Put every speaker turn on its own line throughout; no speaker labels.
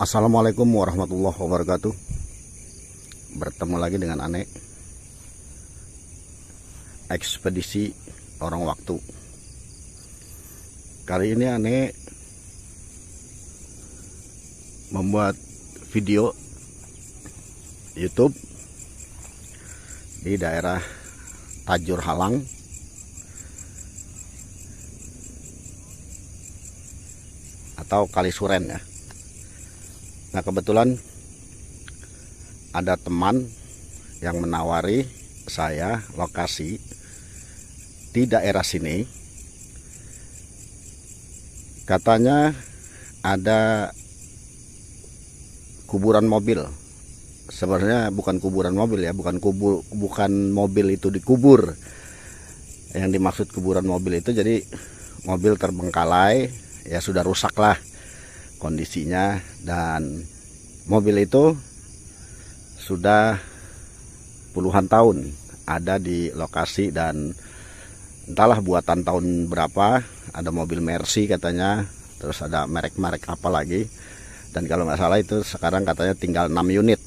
Assalamualaikum warahmatullahi wabarakatuh. Bertemu lagi dengan Ane, ekspedisi orang waktu. Kali ini Ane membuat video YouTube di daerah Tajur Halang, atau Kalisuren ya. Nah, kebetulan ada teman yang menawari saya lokasi di daerah sini. Katanya ada kuburan mobil. Sebenarnya bukan kuburan mobil ya, bukan mobil itu dikubur. Yang dimaksud kuburan mobil itu jadi mobil terbengkalai, ya sudah rusak lah kondisinya, dan mobil itu sudah puluhan tahun ada di lokasi, dan entahlah buatan tahun berapa. Ada mobil Mercy katanya, terus ada merek-merek apa lagi, dan kalau nggak salah itu sekarang katanya tinggal 6 unit.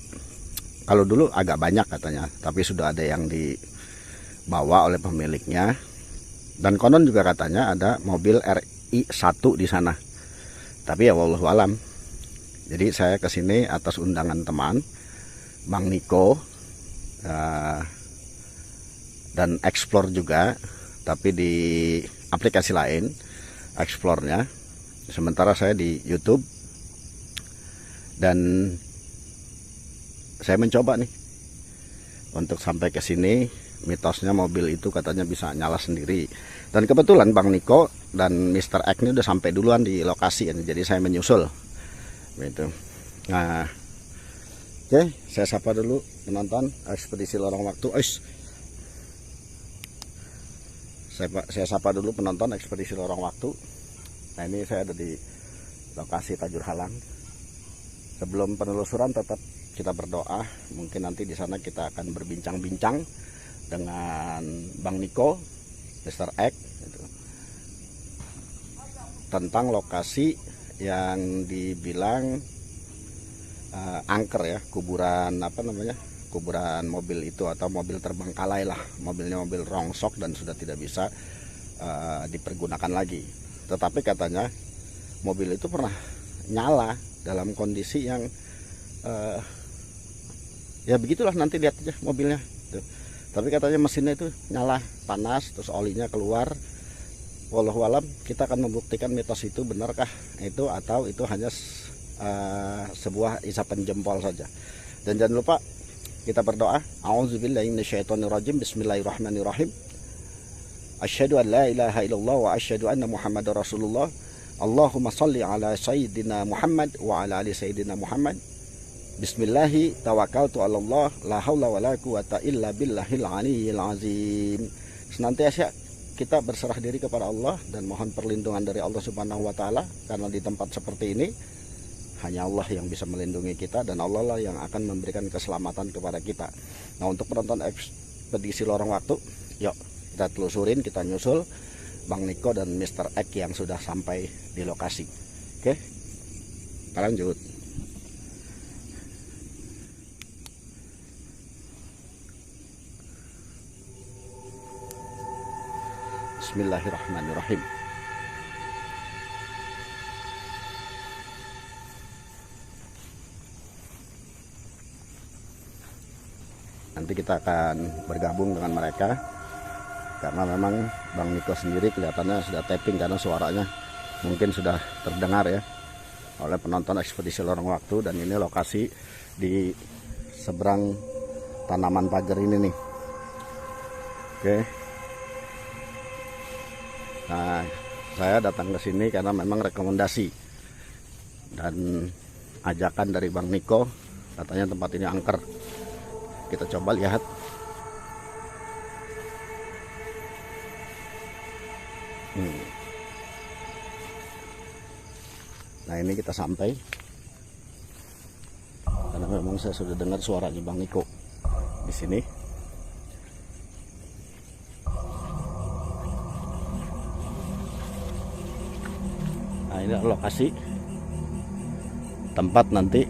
Kalau dulu agak banyak katanya, tapi sudah ada yang dibawa oleh pemiliknya. Dan konon juga katanya ada mobil RI1 di sana, tapi ya wallahu alam. Jadi saya kesini atas undangan teman Bang Niko, dan explore juga, tapi di aplikasi lain explore-nya. Sementara saya di YouTube, dan saya mencoba nih untuk sampai ke sini. Mitosnya mobil itu katanya bisa nyala sendiri, dan kebetulan Bang Niko dan Mr. X ini udah sampai duluan di lokasi, jadi saya menyusul gitu. Nah, oke, saya sapa dulu penonton ekspedisi lorong waktu. Saya sapa dulu penonton ekspedisi lorong waktu. Nah, ini saya ada di lokasi Tajur Halang. Sebelum penelusuran tetap kita berdoa. Mungkin nanti di sana kita akan berbincang-bincang dengan Bang Niko, Mr. X gitu, tentang lokasi yang dibilang angker ya, kuburan apa namanya, kuburan mobil itu, atau mobil terbengkalai lah, mobilnya mobil rongsok dan sudah tidak bisa dipergunakan lagi. Tetapi katanya mobil itu pernah nyala dalam kondisi yang ya begitulah, nanti lihat aja mobilnya tuh. Tapi katanya mesinnya itu nyala, panas, terus olinya keluar. Wallahu alam, kita akan membuktikan mitos itu benarkah itu, atau itu hanya sebuah isapan jempol saja. Dan jangan lupa kita berdoa. A'udzubillahi minasyaitonirrajim. Bismillahirrahmanirrahim. Asyhadu an la ilaha illallah wa asyhadu anna Muhammadar Rasulullah. Allahumma shalli ala sayyidina Muhammad wa ala ali sayyidina Muhammad. Bismillahi tawakkaltu 'ala Allah, la haula wala quwata illa billahil aliyyil azim. Senantiasa kita berserah diri kepada Allah dan mohon perlindungan dari Allah Subhanahu wa taala, karena di tempat seperti ini hanya Allah yang bisa melindungi kita, dan Allah lah yang akan memberikan keselamatan kepada kita. Nah, untuk penonton ekspedisi lorong waktu, yuk kita telusurin, kita nyusul Bang Niko dan Mr. X yang sudah sampai di lokasi. Oke, kita lanjut. Bismillahirrahmanirrahim. Nanti kita akan bergabung dengan mereka, karena memang Bang Niko sendiri kelihatannya sudah tapping, karena suaranya mungkin sudah terdengar ya oleh penonton ekspedisi lorong waktu. Dan ini lokasi di seberang tanaman pagar ini nih. Oke. Nah, saya datang ke sini karena memang rekomendasi dan ajakan dari Bang Niko, katanya tempat ini angker. Kita coba lihat. Nah, ini kita sampai, karena memang saya sudah dengar suaranya Bang Niko di sini. Nah, ini lokasi tempat nanti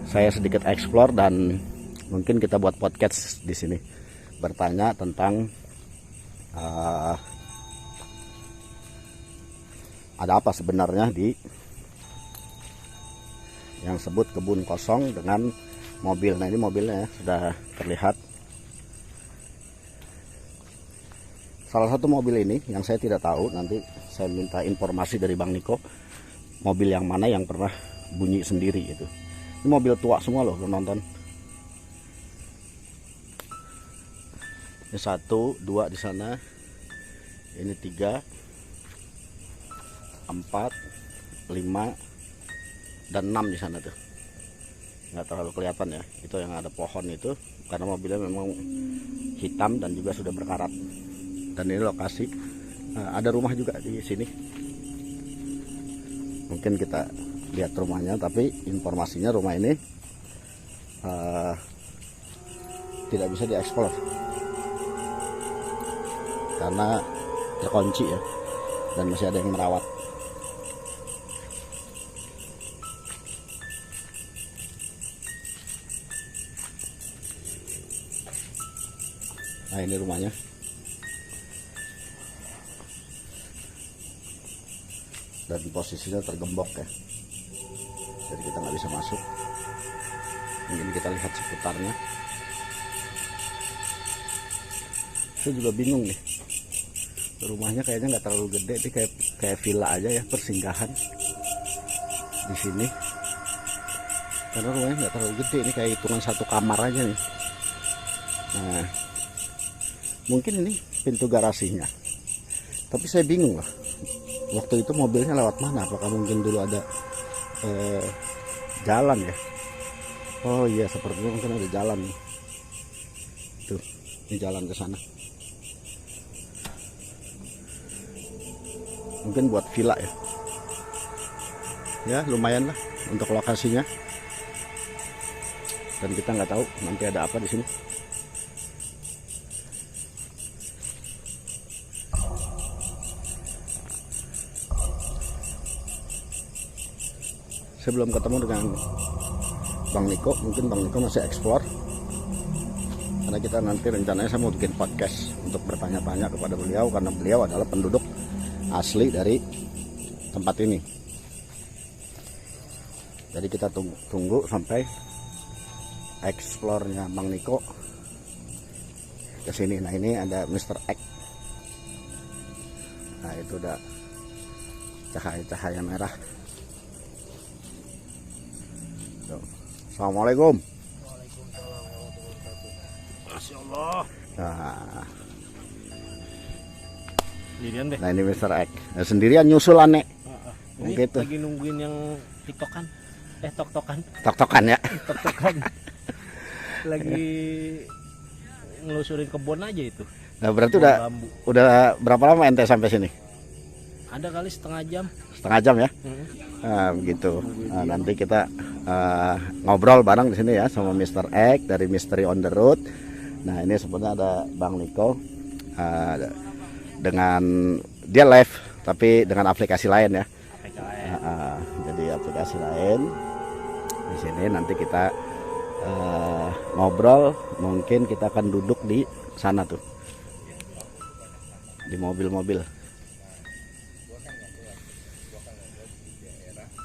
saya sedikit explore dan mungkin kita buat podcast di sini bertanya tentang ada apa sebenarnya di yang sebut kebun kosong dengan mobil. Nah ini mobilnya ya, sudah terlihat. Salah satu mobil ini yang saya tidak tahu, nanti saya minta informasi dari Bang Niko, mobil yang mana yang pernah bunyi sendiri itu. Ini mobil tua semua loh, lo nonton. Ini 1, 2 di sana, ini 3, 4, 5, dan 6 di sana tuh. Nggak terlalu kelihatan ya, itu yang ada pohon itu, karena mobilnya memang hitam dan juga sudah berkarat. Dan ini lokasi ada rumah juga di sini. Mungkin kita lihat rumahnya, tapi informasinya rumah ini tidak bisa dieksplor karena terkunci ya, dan masih ada yang merawat. Nah ini rumahnya. Dan posisinya tergembok ya, jadi kita nggak bisa masuk. Mungkin kita lihat seputarnya. Saya juga bingung nih, rumahnya kayaknya nggak terlalu gede, ini kayak villa aja ya, persinggahan di sini. Karena rumahnya nggak terlalu gede, ini kayak hitungan 1 kamar aja nih. Nah mungkin ini pintu garasinya, tapi saya bingung lah, waktu itu mobilnya lewat mana? Apakah mungkin dulu ada jalan ya? Oh iya, sepertinya mungkin ada jalan nih. Tuh, ini jalan ke sana. Mungkin buat villa ya. Ya lumayan lah untuk lokasinya. Dan kita nggak tahu nanti ada apa di sini. Saya belum ketemu dengan Bang Niko, mungkin Bang Niko masih explore. Karena kita nanti rencananya saya mau bikin podcast untuk bertanya-tanya kepada beliau, karena beliau adalah penduduk asli dari tempat ini. Jadi kita tunggu sampai explore-nya Bang Niko ke sini. Nah ini ada Mr. X. Nah itu udah cahaya-cahaya merah. Assalamualaikum.
Masya Allah. Sendirian deh.
Nah ini Mr. X. Nah, sendirian nyusul aneh.
Ini
Gitu.
lagi nungguin yang tiktokan. Tok-tokan.
Tok-tokan ya.
Tok-tokan. Lagi ngelusurin kebun aja itu.
Nah berarti
Kebun bambu.
udah berapa lama ente sampai sini?
Ada kali setengah jam.
Setengah jam ya. Nah, begitu. Nah, nanti kita ngobrol bareng di sini ya sama Mr. X dari Mystery on the Road. Nah ini sebenarnya ada Bang Niko dengan dia live tapi dengan aplikasi lain ya. Jadi aplikasi lain di sini nanti kita ngobrol. Mungkin kita akan duduk di sana tuh, di mobil-mobil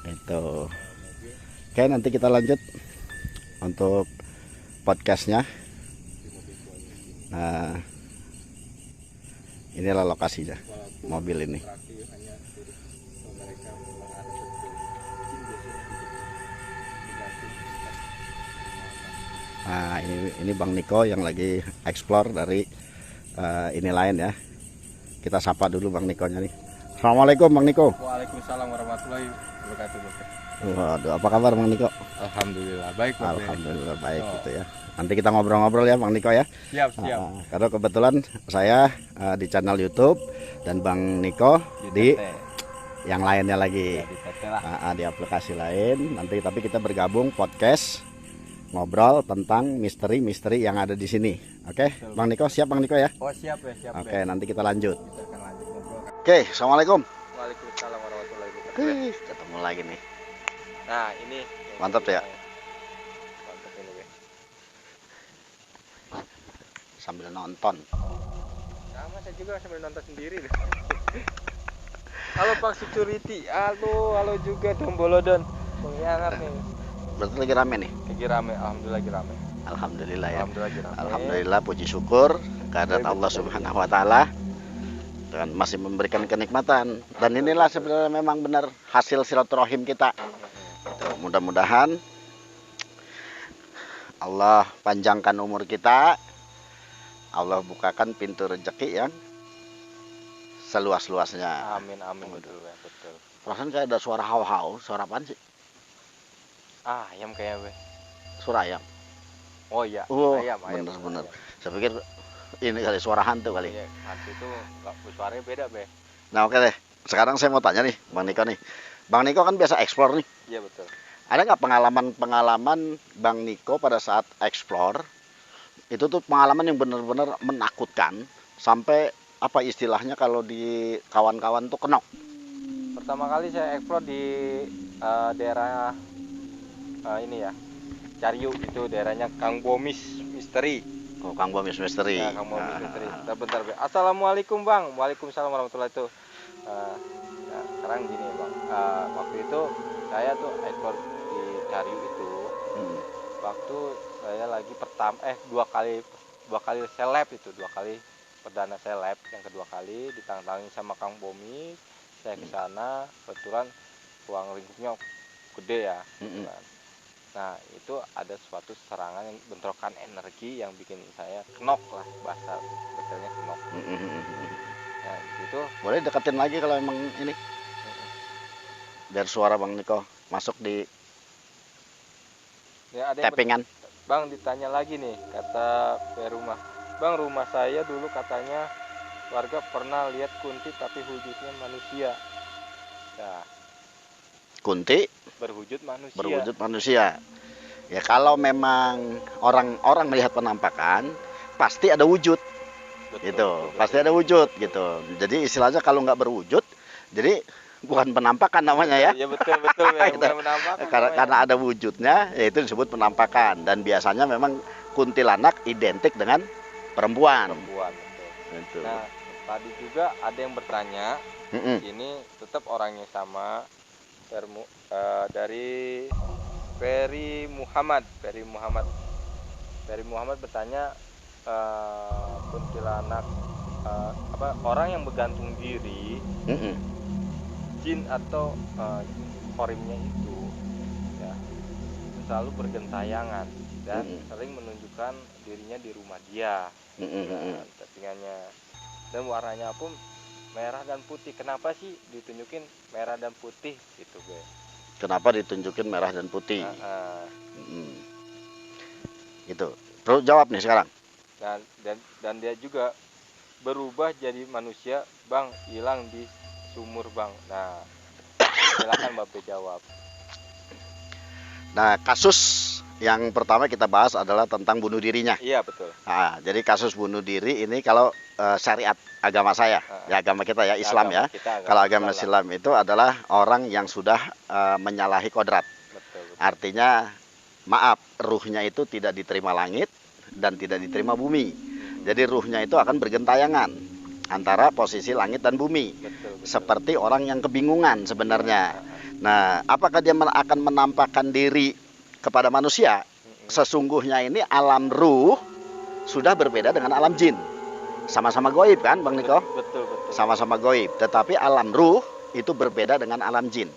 itu. Oke, nanti kita lanjut untuk podcastnya. Nah inilah lokasinya mobil ini. Nah ini Bang Niko yang lagi explore dari ini lain ya. Kita sapa dulu Bang Nikonya nih. Assalamualaikum Bang Niko.
Waalaikumsalam warahmatullahi wabarakatuh.
Waduh, apa kabar Bang Niko?
Alhamdulillah baik.
Alhamdulillah baik gitu ya. Nanti kita ngobrol-ngobrol ya Bang Niko ya.
Siap.
Karena kebetulan saya di channel YouTube dan Bang Niko di yang lainnya lagi di aplikasi lain. Nanti tapi kita bergabung podcast ngobrol tentang misteri-misteri yang ada di sini. Oke, Bang Niko siap Bang Niko ya?
Oh siap ya, siap.
Oke, nanti kita lanjut.
Kita akan lanjut ngobrol.
Oke, assalamualaikum.
Waalaikumsalam warahmatullahi wabarakatuh.
Ketemu lagi nih.
Nah, ini
Mantap ya.
Mantap ini, Be.
Sambil nonton.
Sama saya juga sambil nonton sendiri nih. Halo Pak Security. Halo juga Dombolodon. Pengkhianat nih.
Berarti lagi rame nih.
Lagi rame, alhamdulillah lagi rame.
Alhamdulillah ya.
Alhamdulillah lagi rame.
Alhamdulillah, puji syukur kehadirat
Betul,
Allah
betul.
Subhanahu wa taala dan masih memberikan kenikmatan. Dan inilah sebenarnya memang benar hasil silaturahim kita. Gitu. Mudah-mudahan Allah panjangkan umur kita. Allah bukakan pintu rezeki yang seluas-luasnya.
Amin amin betul, Be. Betul.
Perasaan kayak ada suara hau-hau, suara apaan sih?
Ayam kayaknya, Be.
Suara ayam.
Oh iya,
Oh,
ayam.
bener.
Ayam.
Saya pikir ini kali suara hantu kali.
Iya, hantu itu suaranya beda, Be.
Nah, oke deh. Sekarang saya mau tanya nih, Bang Niko nih. Bang Niko kan biasa explore nih.
Iya betul.
Ada nggak pengalaman-pengalaman Bang Niko pada saat explore? Itu tuh pengalaman yang benar-benar menakutkan sampai apa istilahnya kalau di kawan-kawan tuh kenok.
Pertama kali saya explore di daerah ini ya, Cariu, itu daerahnya Kang Bomis Misteri.
Oh, Kang Bomis Misteri.
Ya, Kang Bomis Misteri. Bentar, Be. Assalamualaikum Bang. Waalaikumsalam warahmatullahi wabarakatuh. Nah, sekarang gini ya Bang. Waktu itu saya tuh explore di Cariu itu. Waktu saya lagi dua kali seleb itu, 2 kali perdana seleb, yang kedua kali ditantangin sama Kang Bomi. Saya ke sana, kebetulan ruang lingkupnya gede ya, gitu kan. Nah, itu ada suatu serangan yang bentrokan energi yang bikin saya knock lah, bahasa detailnya knock. Nah, itu
Boleh deketin lagi kalau emang ini. Biar suara Bang Niko masuk di
ya ada yang
tappingan.
Bang ditanya lagi nih, kata rumah. Bang, rumah saya dulu katanya warga pernah lihat kunti tapi wujudnya manusia. Nah,
Kunti
berwujud manusia.
berwujud manusia. Ya kalau memang orang-orang melihat penampakan pasti ada wujud.
Betul,
Gitu.
betul,
Pasti
betul.
ada wujud gitu. Jadi istilahnya kalau nggak berwujud, jadi bukan penampakan namanya ya.
Ya betul betul ya,
Gitu.
bukan penampakan
Karena ada wujudnya, yaitu disebut penampakan. Dan biasanya memang kuntilanak identik dengan perempuan.
perempuan betul.
Gitu.
Nah, tadi juga ada yang bertanya,
Mm-mm.
ini tetap orangnya sama, dari Ferry Muhammad bertanya, kuntilanak orang yang bergantung diri,
Mm-mm.
jin atau korimnya itu ya selalu bergentayangan dan sering menunjukkan dirinya di rumah dia. Nah, settingannya dan warnanya pun merah dan putih. Kenapa sih ditunjukin merah dan putih gitu, Be?
Kenapa ditunjukin merah dan putih?
Nah,
Gitu. Terus jawab nih sekarang.
dan dia juga berubah jadi manusia, Bang, hilang di sumur, Bang. Nah, silakan Bapak jawab.
Nah, kasus yang pertama kita bahas adalah tentang bunuh dirinya.
Iya, betul.
Nah, jadi kasus bunuh diri ini kalau syariat agama saya, ya agama kita ya Islam ya. Kalau agama Islam itu adalah orang yang sudah menyalahi kodrat.
Betul.
Artinya, maaf, ruhnya itu tidak diterima langit dan tidak diterima bumi. Jadi ruhnya itu akan bergentayangan antara posisi langit dan bumi.
Betul.
Seperti orang yang kebingungan sebenarnya. Nah, apakah dia akan menampakkan diri kepada manusia? Sesungguhnya ini alam ruh sudah berbeda dengan alam jin. Sama-sama goib kan Bang Niko?
Betul.
Sama-sama goib. Tetapi alam ruh itu berbeda dengan alam jin.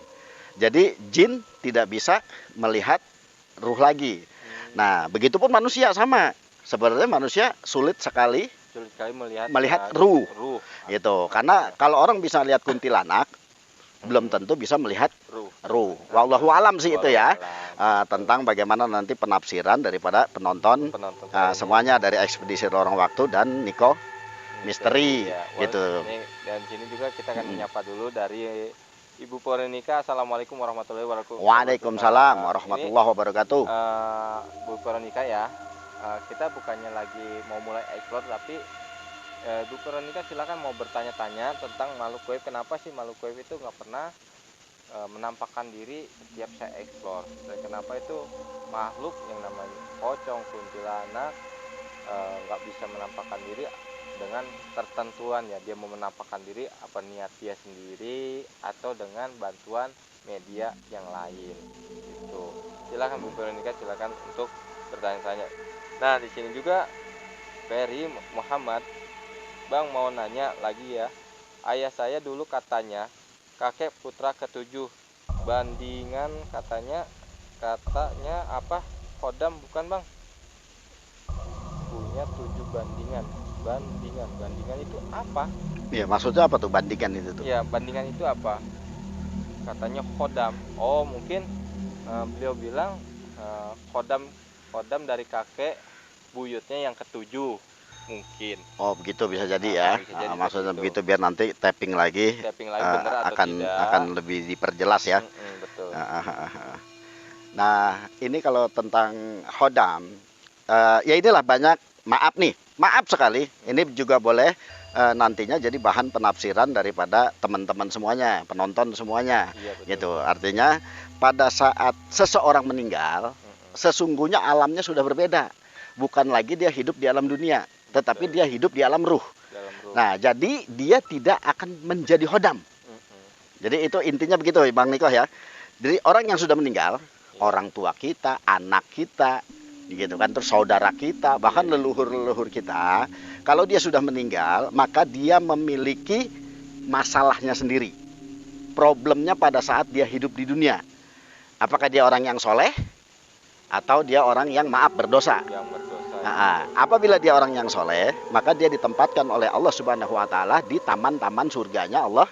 Jadi jin tidak bisa melihat ruh lagi. Nah, begitupun manusia sama. Sebenarnya manusia sulit sekali melihat ruh. Gitu. Karena kalau orang bisa lihat kuntilanak, belum tentu bisa melihat ruh. Wallahu alam sih itu ya. Tentang bagaimana nanti penafsiran daripada penonton semuanya dari Ekspedisi Lorong Waktu dan Niko Misteri
ya,
gitu.
Dan sini juga kita akan menyapa dulu dari Ibu Veronica. Assalamualaikum warahmatullahi wabarakatuh.
Waalaikumsalam warahmatullahi wabarakatuh.
Bu Veronica ya, kita bukannya lagi mau mulai explore, tapi Bu Veronica silakan mau bertanya-tanya tentang makhluk gaib. Kenapa sih makhluk gaib itu nggak pernah menampakkan diri setiap saya eksplor. Dan kenapa itu makhluk yang namanya pocong, kuntilanak nggak bisa menampakkan diri dengan tertentuan ya, dia mau menampakkan diri apa niat dia sendiri atau dengan bantuan media yang lain gitu. Silakan Bu Veronica, silakan untuk bertanya-tanya. Nah di sini juga Ferry Muhammad, Bang mau nanya lagi ya. Ayah saya dulu katanya kakek putra ketujuh, bandingan katanya apa Kodam bukan Bang, punya 7 bandingan itu apa
Iya, maksudnya apa tuh bandingkan itu tuh?
ya, bandingan itu apa katanya Kodam. Oh mungkin beliau bilang Kodam dari kakek buyutnya yang ketujuh mungkin.
Oh begitu bisa jadi ya.
Bisa jadi
Maksudnya
seperti
begitu biar nanti tapping lagi,
tapping lagi bener atau
akan
tidak.
lebih diperjelas ya.
Betul.
Nah ini kalau tentang Hodam, ya inilah banyak maaf sekali. Ini juga boleh nantinya jadi bahan penafsiran daripada teman-teman semuanya, penonton semuanya.
Iya, betul.
Gitu. Artinya pada saat seseorang meninggal, sesungguhnya alamnya sudah berbeda. Bukan lagi dia hidup di alam dunia, tetapi dia hidup di alam ruh. Nah, jadi dia tidak akan menjadi Hodam. Jadi itu intinya begitu, Bang Niko ya. Jadi orang yang sudah meninggal, orang tua kita, anak kita, gitu kan, terus saudara kita, bahkan leluhur-leluhur kita, kalau dia sudah meninggal, maka dia memiliki masalahnya sendiri. Problemnya pada saat dia hidup di dunia. Apakah dia orang yang soleh atau dia orang yang berdosa? Nah, apabila dia orang yang soleh, maka dia ditempatkan oleh Allah Subhanahu wa Ta'ala di taman-taman surganya Allah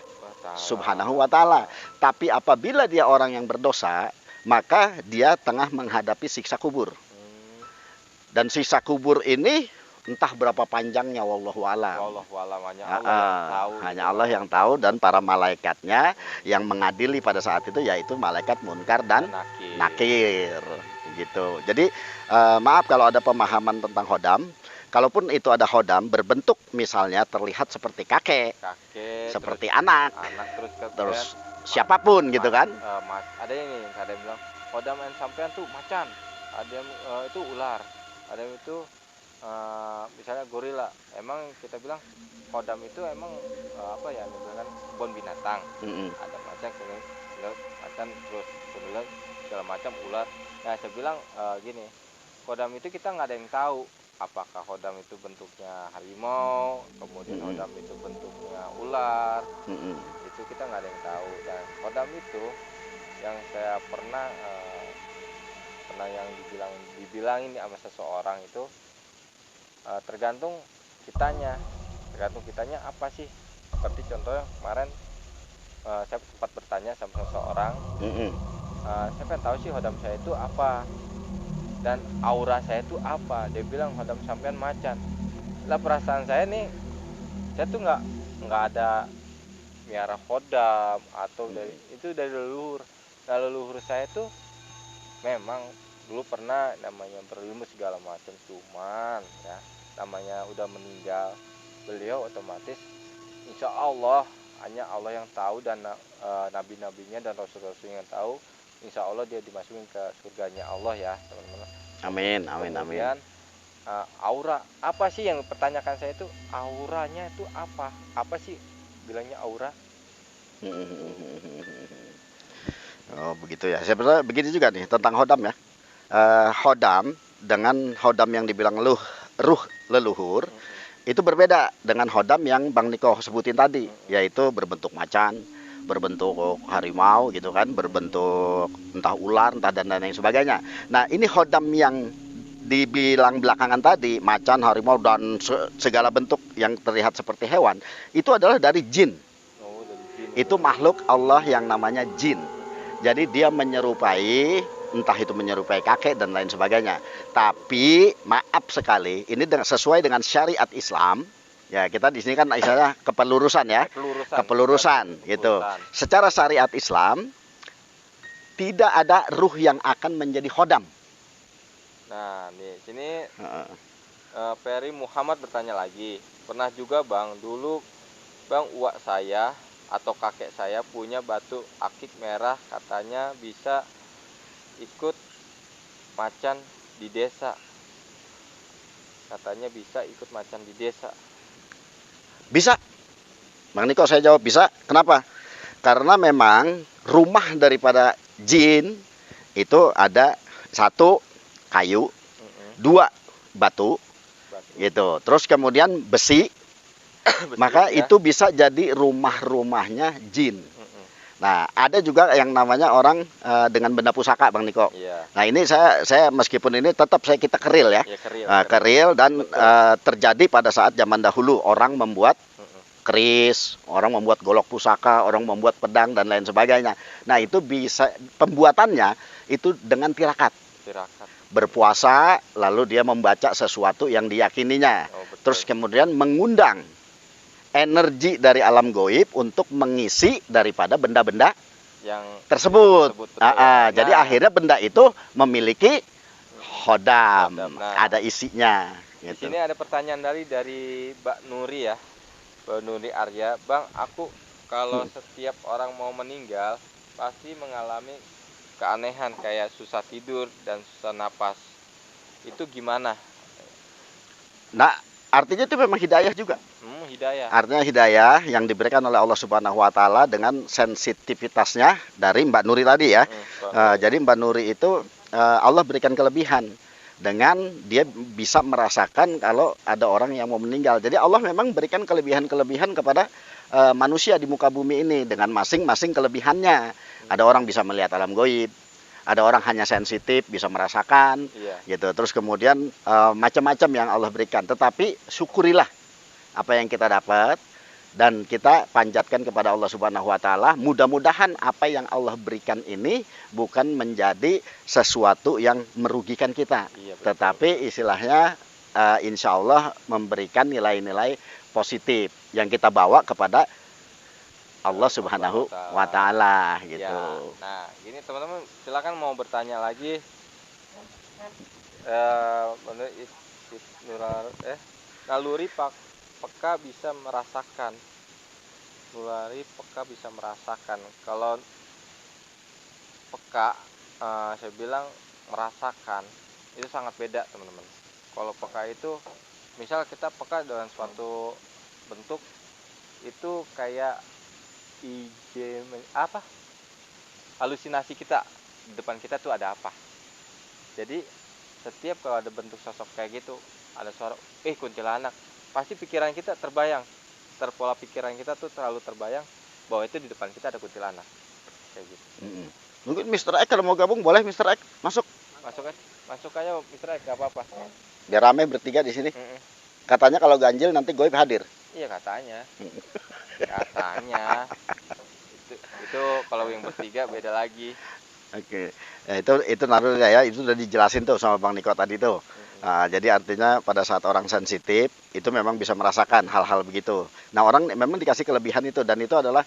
Subhanahu wa Ta'ala. Tapi apabila dia orang yang berdosa, maka dia tengah menghadapi siksa kubur. Dan siksa kubur ini entah berapa panjangnya, wallahu a'lam. Hanya Allah yang tahu, dan para malaikatnya yang mengadili pada saat itu yaitu malaikat Munkar dan Nakir. Gitu. Jadi maaf kalau ada pemahaman tentang Hodam. Kalaupun itu ada Hodam berbentuk misalnya terlihat seperti kakek seperti terus anak terus siapapun gitu kan.
Ada yang bilang Hodam yang sampean tuh macan, ada yang itu ular, ada yang itu misalnya gorila. Emang kita bilang Hodam itu emang apa ya, misalkan kebun binatang. Ada macan, terus kemudian segala macam ular. Nah saya bilang gini, Hodam itu kita nggak ada yang tahu apakah Hodam itu bentuknya harimau, kemudian Hodam itu bentuknya ular. Itu kita nggak ada yang tahu. Dan Hodam itu yang saya pernah yang dibilangin sama seseorang itu tergantung kitanya apa sih. Seperti contohnya kemarin saya sempat bertanya sama seseorang, saya pengen tahu sih Hodam saya itu apa dan aura saya itu apa. Dia bilang Hodam sampean macan. Lah perasaan saya nih, saya tuh nggak ada miara Hodam atau dari leluhur. Nah leluhur saya tuh memang dulu pernah namanya berilmu segala macam, cuman ya namanya udah meninggal beliau, otomatis insya Allah hanya Allah yang tahu dan nabi-nabinya dan rasul-rasulnya yang tahu. Insya Allah dia dimasukin ke surganya Allah ya teman-teman.
Amin.
Kemudian aura apa sih yang pertanyakan saya itu, auranya itu apa sih bilangnya aura.
Oh begitu ya. Sebenarnya begini juga nih tentang Hodam ya. Hodam dengan Hodam yang dibilang ruh leluhur itu berbeda dengan Hodam yang Bang Niko sebutin tadi, yaitu berbentuk macan, berbentuk harimau gitu kan, berbentuk entah ular, entah dan lain sebagainya. Nah ini Hodam yang dibilang belakangan tadi, macan, harimau dan segala bentuk yang terlihat seperti hewan, itu adalah dari jin. Itu makhluk Allah yang namanya jin. Jadi dia menyerupai, entah itu menyerupai kakek dan lain sebagainya. Tapi maaf sekali, ini sesuai dengan syariat Islam. Ya kita di sini kan istilahnya kepelurusan ya, kepelurusan gitu. Secara syariat Islam tidak ada ruh yang akan menjadi Hodam.
Nah di sini Ferry Muhammad bertanya lagi, pernah juga Bang, dulu Bang uak saya atau kakek saya punya batu akik merah, katanya bisa ikut macan di desa. Katanya bisa ikut macan di desa.
Bisa. Bang Niko, saya jawab bisa. Kenapa? Karena memang rumah daripada jin itu ada satu kayu, dua batu,
Batu.
gitu. Terus kemudian besi,
Besi,
maka
ya.
itu bisa jadi rumah-rumahnya jin. Nah, ada juga yang namanya orang dengan benda pusaka, Bang Niko.
Iya.
Nah, ini saya meskipun ini tetap kita keril ya.
Ya keril.
Keril dan
Betul.
terjadi pada saat zaman dahulu orang membuat keris, orang membuat golok pusaka, orang membuat pedang dan lain sebagainya. Nah, itu bisa pembuatannya itu dengan tirakat.
Tirakat.
Berpuasa lalu dia membaca sesuatu yang diyakininya.
Oh, betul.
Terus kemudian mengundang energi dari alam goib untuk mengisi daripada benda-benda
yang
tersebut.
betul, ya. Nah,
Jadi akhirnya benda itu memiliki hodam,
Hodam, nah.
ada isinya.
Di
Gitu.
sini ada pertanyaan dari Mbak Nuri ya, Mbak Nuri Arya. Bang, aku kalau setiap orang mau meninggal pasti mengalami keanehan kayak susah tidur dan susah napas. Itu gimana?
Nah, artinya itu memang hidayah juga.
Hidayah.
Artinya hidayah yang diberikan oleh Allah Subhanahu wa taala dengan sensitivitasnya dari Mbak Nuri tadi ya. Jadi Mbak Nuri itu Allah berikan kelebihan dengan dia bisa merasakan kalau ada orang yang mau meninggal. Jadi Allah memang berikan kelebihan-kelebihan kepada manusia di muka bumi ini dengan masing-masing kelebihannya. Ada orang bisa melihat alam goib, ada orang hanya sensitif bisa merasakan, gitu. Terus kemudian macam-macam yang Allah berikan. Tetapi syukurilah apa yang kita dapat dan kita panjatkan kepada Allah Subhanahu wa taala. Mudah-mudahan apa yang Allah berikan ini bukan menjadi sesuatu yang merugikan kita, tetapi istilahnya insya Allah memberikan nilai-nilai positif yang kita bawa kepada Allah Subhanahu wa taala gitu.
Ya, nah, gini teman-teman, silakan mau bertanya lagi. Naluri peka bisa merasakan. Naluri peka bisa merasakan. Kalau peka, saya bilang merasakan itu sangat beda, teman-teman. Kalau peka itu, misal kita peka dengan suatu bentuk itu kayak halusinasi kita di depan kita tuh ada apa. Jadi setiap kalau ada bentuk sosok kayak gitu, ada suara kuntilanak, pasti pikiran kita terbayang, terpola pikiran kita tuh terlalu terbayang bahwa itu di depan kita ada kuntilanak kayak gitu.
Mungkin Mr. X kalau mau gabung boleh, Mr. X masuk
aja Mr. X, gak apa-apa,
biar rame bertiga di sini. Katanya kalau ganjil nanti goib hadir.
Iya, katanya. Itu kalau yang bertiga beda lagi.
Oke. Ya, itu naruh ya, itu udah dijelasin tuh sama Bang Niko tadi tuh. Jadi artinya pada saat orang sensitif itu memang bisa merasakan hal-hal begitu. Nah, orang memang dikasih kelebihan itu, dan itu adalah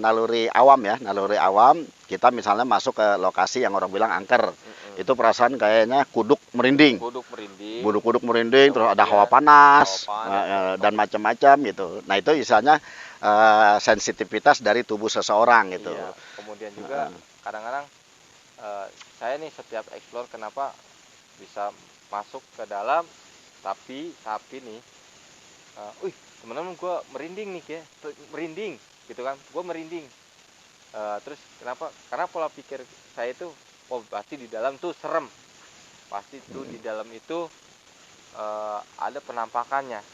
naluri awam ya, naluri awam. Kita misalnya masuk ke lokasi yang orang bilang angker, itu perasaan kayaknya kuduk merinding, kuduk merinding, terus ada hawa panas, dan macam-macam gitu. Nah, itu misalnya sensitivitas dari tubuh seseorang gitu.
Iya. Kemudian juga kadang-kadang saya nih setiap explore, kenapa bisa masuk ke dalam, tapi nih teman-teman, gue merinding nih merinding gitu kan, gue merinding. Terus kenapa? Karena pola pikir saya itu, pasti di dalam tuh serem, pasti tuh di dalam itu ada penampakannya.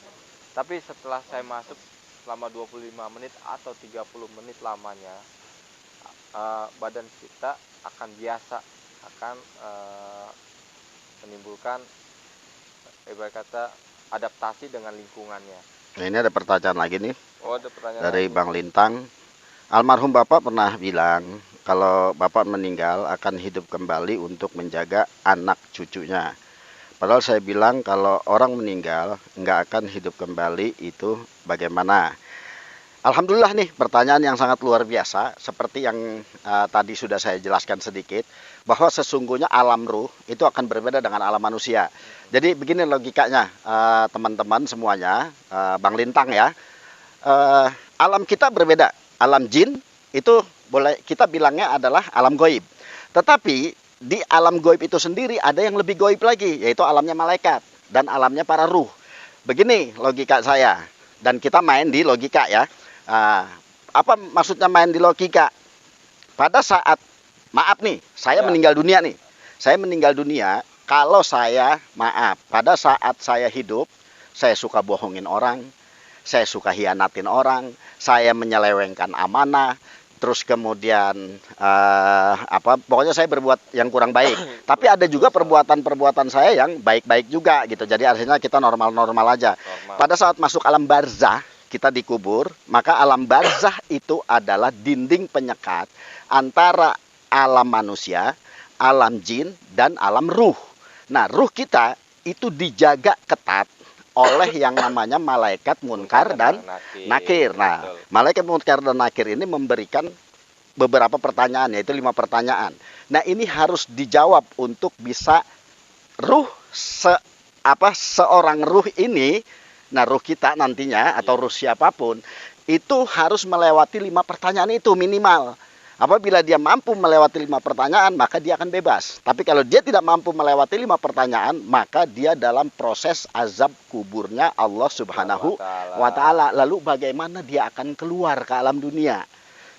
Tapi setelah saya masuk selama 25 menit atau 30 menit lamanya, badan kita akan biasa, akan menimbulkan ibarat kata adaptasi dengan lingkungannya.
Nah, ini ada pertanyaan lagi nih.
Ada pertanyaan
dari
lagi.
Bang Lintang. Almarhum Bapak pernah bilang kalau Bapak meninggal akan hidup kembali untuk menjaga anak cucunya. Padahal saya bilang kalau orang meninggal nggak akan hidup kembali, itu bagaimana? Alhamdulillah nih, pertanyaan yang sangat luar biasa. Seperti yang tadi sudah saya jelaskan sedikit, bahwa sesungguhnya alam ruh itu akan berbeda dengan alam manusia. Jadi begini logikanya, teman-teman semuanya, Bang Lintang ya, alam kita berbeda alam jin itu boleh kita bilangnya adalah alam goib. Tetapi di alam goib itu sendiri ada yang lebih goib lagi, yaitu alamnya malaikat dan alamnya para ruh. Begini logika saya, dan kita main di logika ya. Apa maksudnya main di logika? Pada saat, maaf nih, saya meninggal dunia nih. Saya meninggal dunia, kalau saya, maaf, pada saat saya hidup, saya suka bohongin orang, saya suka hianatin orang, saya menyelewengkan amanah, terus kemudian pokoknya saya berbuat yang kurang baik. Tapi ada juga perbuatan-perbuatan saya yang baik-baik juga gitu. Jadi artinya kita normal-normal aja. Pada saat masuk alam barzah, kita dikubur, maka alam barzah itu adalah dinding penyekat antara alam manusia, alam jin, dan alam ruh. Nah, ruh kita itu dijaga ketat oleh yang namanya malaikat munkar dan nakir. Nah, malaikat munkar dan nakir ini memberikan beberapa pertanyaan, yaitu 5 pertanyaan. Nah, ini harus dijawab untuk bisa seorang ruh ini, nah ruh kita nantinya atau ruh siapapun itu harus melewati 5 pertanyaan itu minimal. Apabila dia mampu melewati 5 pertanyaan, maka dia akan bebas. Tapi kalau dia tidak mampu melewati 5 pertanyaan, maka dia dalam proses azab kuburnya Allah Subhanahu wa Ta'ala. Lalu bagaimana dia akan keluar ke alam dunia?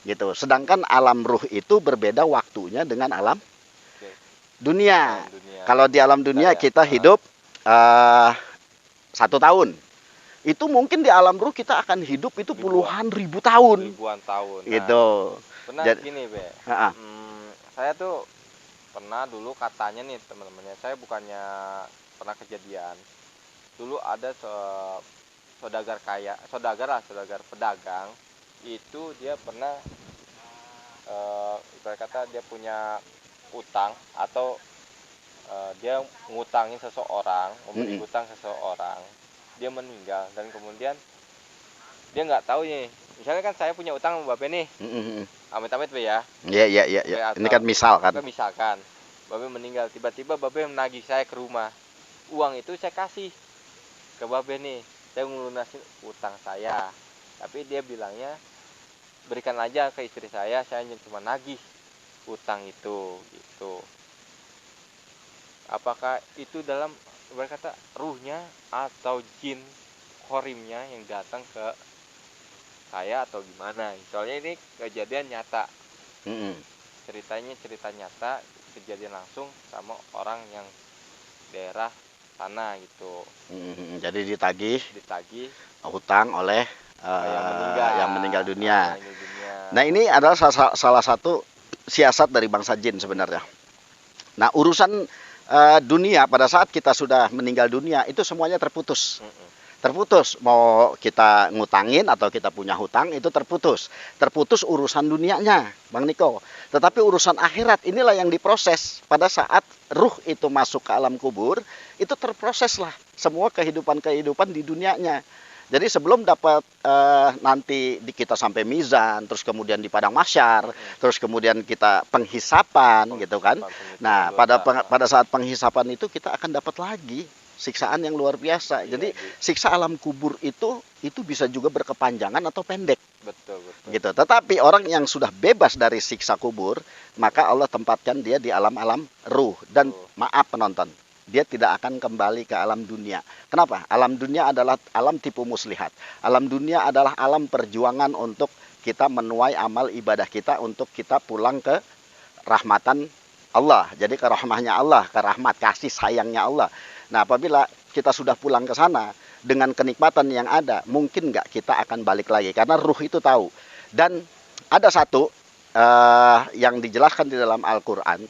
Gitu. Sedangkan alam ruh itu berbeda waktunya dengan alam dunia. Kalau di alam dunia kita hidup 1 tahun. Itu mungkin di alam ruh kita akan hidup itu puluhan ribu tahun.
Ribuan tahun.
Gitu.
Pernah gini, Be. Saya tuh pernah dulu katanya nih teman-temannya, saya bukannya pernah kejadian. Dulu ada saudagar pedagang, itu dia pernah ibarat kata dia punya utang atau dia ngutangin seseorang, memberi utang seseorang, dia meninggal dan kemudian dia nggak tahu nih. Misalnya kan saya punya utang sama Babe nih, amit-amit Be ya.
Iya. Ini kan misalkan.
Misalkan Babe meninggal, tiba-tiba Babe menagih saya ke rumah. Uang itu saya kasih ke Babe nih, saya ngelunasin utang saya. Tapi dia bilangnya berikan aja ke istri saya cuma nagih utang itu, gitu. Apakah itu dalam berkata ruhnya atau jin korimnya yang datang ke saya atau gimana? Soalnya ini kejadian nyata. Ceritanya cerita nyata, kejadian langsung sama orang yang daerah sana gitu.
Jadi ditagih hutang oleh yang meninggal dunia. Nah, ini adalah salah satu siasat dari bangsa jin sebenarnya. Nah, urusan dunia pada saat kita sudah meninggal dunia itu semuanya terputus. Terputus, mau kita ngutangin atau kita punya hutang itu terputus urusan dunianya, Bang Niko. Tetapi urusan akhirat inilah yang diproses pada saat ruh itu masuk ke alam kubur, itu terproseslah semua kehidupan di dunianya. Jadi sebelum dapat nanti kita sampai mizan, terus kemudian di padang mahsyar, terus kemudian kita penghisapan gitu kan. Nah, pada saat penghisapan itu kita akan dapat lagi siksaan yang luar biasa. Jadi siksa alam kubur itu bisa juga berkepanjangan atau pendek.
Betul.
Gitu. Tetapi orang yang sudah bebas dari siksa kubur, maka Allah tempatkan dia di alam-alam ruh. Dan maaf penonton, dia tidak akan kembali ke alam dunia. Kenapa? Alam dunia adalah alam tipu muslihat. Alam dunia adalah alam perjuangan untuk kita menuai amal ibadah kita untuk kita pulang ke rahmatan Allah. Jadi ke rahmahnya Allah, ke rahmat kasih sayangnya Allah. Nah, apabila kita sudah pulang ke sana dengan kenikmatan yang ada, mungkin nggak kita akan balik lagi. Karena ruh itu tahu. Dan ada satu yang dijelaskan di dalam Al-Quran.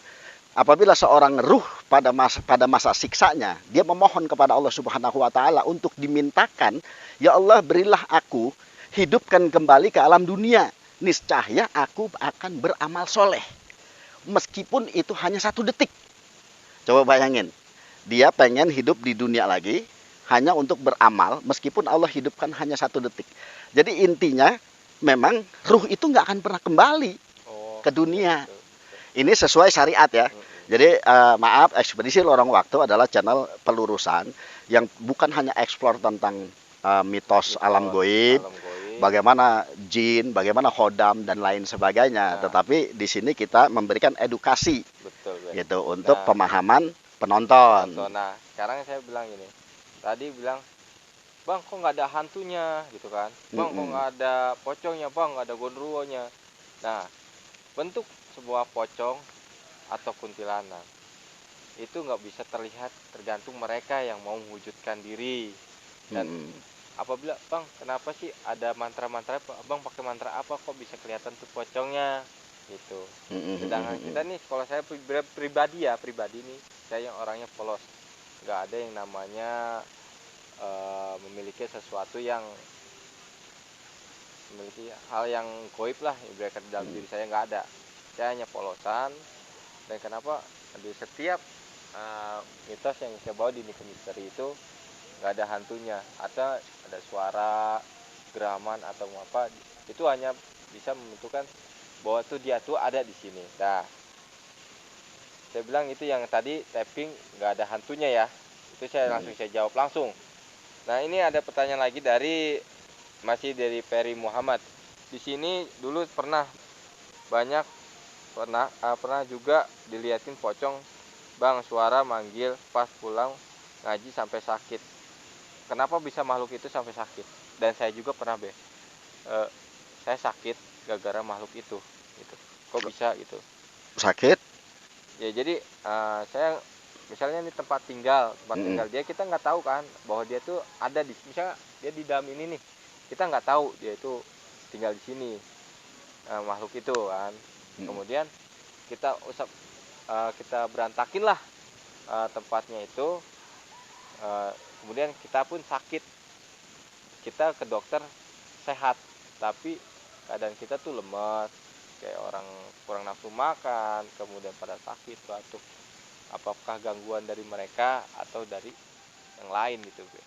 Apabila seorang ruh pada masa siksanya, dia memohon kepada Allah Subhanahu wa Ta'ala untuk dimintakan, ya Allah berilah aku hidupkan kembali ke alam dunia. Niscaya aku akan beramal soleh. Meskipun itu hanya 1 detik. Coba bayangin. Dia pengen hidup di dunia lagi hanya untuk beramal meskipun Allah hidupkan hanya 1 detik. Jadi intinya memang ruh itu nggak akan pernah kembali ke dunia. Ini sesuai syariat ya. Jadi maaf, Ekspedisi Lorong Waktu adalah channel pelurusan yang bukan hanya eksplor tentang mitos alam goib, bagaimana jin, bagaimana hodam dan lain sebagainya.
Nah.
Tetapi di sini kita memberikan edukasi
betul Be.
gitu untuk
Nah.
pemahaman penonton.
Nah, sekarang saya bilang gini. Tadi bilang, "Bang, kok nggak ada hantunya?" gitu kan. "Bang, kok nggak ada pocongnya, Bang, nggak ada gondruwonya." Nah, bentuk sebuah pocong atau kuntilanak itu nggak bisa terlihat, tergantung mereka yang mau mewujudkan diri. Dan apabila, "Bang, kenapa sih ada mantra-mantra? Bang pakai mantra apa kok bisa kelihatan tuh pocongnya?" gitu. Sedangkan kita nih, kalau saya pribadi nih, saya yang orangnya polos, nggak ada yang namanya memiliki sesuatu yang memiliki hal yang goib lah ibaratkan di dalam diri saya, nggak ada. Saya hanya polosan. Dan kenapa di setiap mitos yang saya bawa di Niko Misteri itu nggak ada hantunya, atau ada suara geraman atau apa, itu hanya bisa menentukan bahwa tuh dia tuh ada di sini. Nah, saya bilang itu yang tadi tapping nggak ada hantunya ya, itu saya langsung saya jawab langsung. Nah, ini ada pertanyaan lagi masih dari Peri Muhammad. Di sini dulu pernah juga diliatin pocong, Bang, suara manggil pas pulang ngaji sampai sakit. Kenapa bisa makhluk itu sampai sakit? Dan saya juga pernah saya sakit gara-gara makhluk itu gitu. Kok bisa gitu?
Sakit?
Ya jadi saya misalnya ini tempat tinggal dia, kita nggak tahu kan bahwa dia tuh ada di, misalnya dia di dalam ini nih, kita nggak tahu dia itu tinggal di sini, makhluk itu kan. Kemudian kita berantakin lah tempatnya itu, kemudian kita pun sakit, kita ke dokter sehat, tapi keadaan kita tuh lemas, kayak orang kurang nafsu makan, kemudian pada sakit, batuk. Apakah gangguan dari mereka atau dari yang lain gitu, Be?